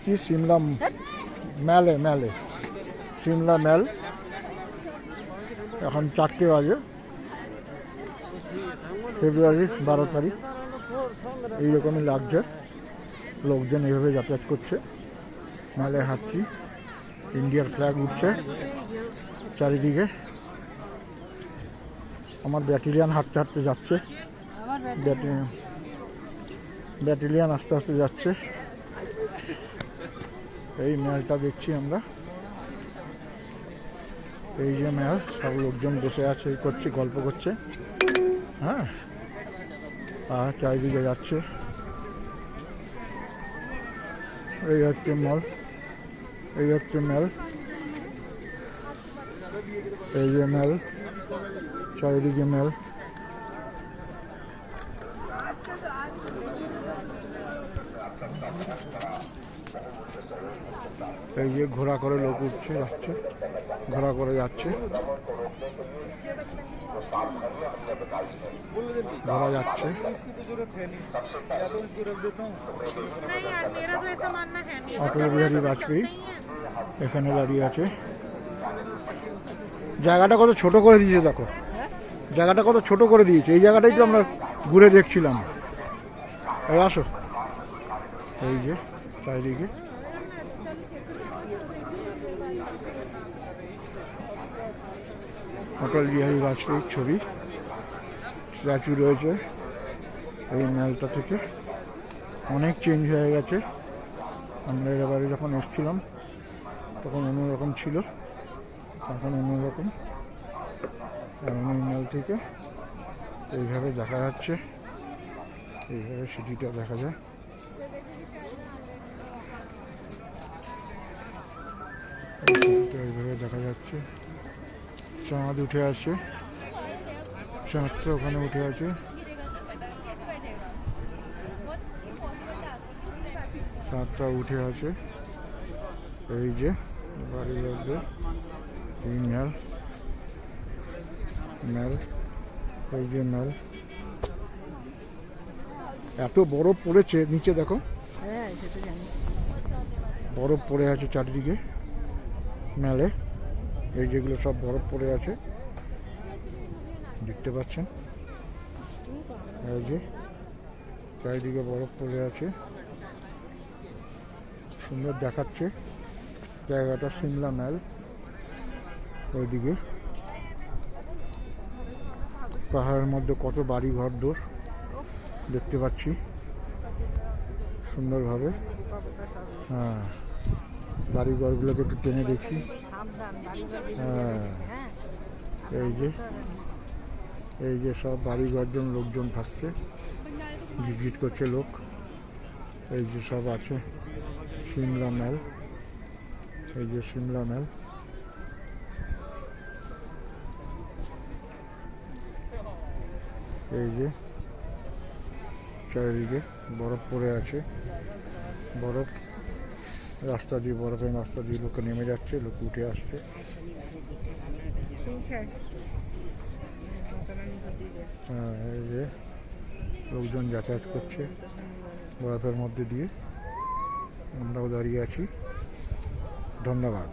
কি সিমলা মেলে মেলে সিমলা মেল। এখন 4টে বাজে, ফেব্রুয়ারির 12 তারিখ। এইরকমই লাগছে, লোকজন এইভাবে যাতায়াত করছে। মেলে হাঁটছি, ইন্ডিয়ার ফ্ল্যাগ উঠছে চারিদিকে। আমার ব্যাটালিয়ান হাঁটতে হাঁটতে যাচ্ছে, ব্যাটালিয়ান আস্তে আস্তে যাচ্ছে। এই মেলটা দেখছি আমরা, এই যে মেল, সব লোকজন বসে আছে, এই করছে, গল্প করছে। হ্যাঁ, আর চারিদিকে যাচ্ছে। এই হচ্ছে মল, এই হচ্ছে মেল, এই যে মেল, চারিদিকে মেল। এই যে ঘোড়া করে লোক উঠছে, যাচ্ছে, ঘোড়া করে যাচ্ছে, ঘোড়া যাচ্ছে। অটল বিহারী বাজপেয়ী এখানে দাঁড়িয়ে আছে। জায়গাটা কত ছোট করে দিয়েছে দেখো, জায়গাটা কত ছোট করে দিয়েছে। এই জায়গাটাই তো আমরা ঘুরে দেখছিলাম। এই আসো, এই যে চারিদিকে অটল বিহারী বাজপেয়ীর ছবি, স্ট্যাচু রয়েছে। এই মেলটা থেকে অনেক চেঞ্জ হয়ে গেছে। আমরা এবারে যখন এসেছিলাম তখন অন্যরকম ছিল, এখন অন্যরকম। এবং এই মেল থেকে এইভাবে দেখা যাচ্ছে, এইভাবে সিটিটা দেখা যায়। এইভাবে দেখা যাচ্ছে, চাঁদ উঠে আছে, চাঁদটা ওখানে উঠে আছে। চাঁদটা উঠে আছে। এই যে বাড়ি লাগবে, এই মেল, মেল, এই যে মেল। এত বরফ পড়েছে নিচে দেখো, বরফ পড়ে আছে চারিদিকে মেলে। এই যেগুলো সব বরফ পড়ে আছে, দেখতে পাচ্ছেন। এই যে চারিদিকে বরফ পড়ে আছে, সুন্দর দেখাচ্ছে জায়গাটা। সিমলা মেল, ওইদিকে পাহাড়ের মধ্যে কত বাড়ি ঘর দোর দেখতে পাচ্ছি সুন্দরভাবে। হ্যাঁ, বাড়ি ঘরগুলোকে একটু টেনে দেখি। হ্যাঁ, এই যে সব বাড়ি ঘরজন, লোকজন থাকছে, ভিজিট করছে লোক। এই যে সব আছে সিমলা মেল, এই যে সিমলা মেল। এই যে চারিদিকে বরফ পড়ে আছে, বরফ রাস্তা দিয়ে, বরফের রাস্তা দিয়ে লোক নেমে যাচ্ছে, লোক উঠে আসছে। হ্যাঁ, এই যে লোকজন যাতায়াত করছে বরফের মধ্যে দিয়ে। আমরাও দাঁড়িয়ে আছি। ধন্যবাদ।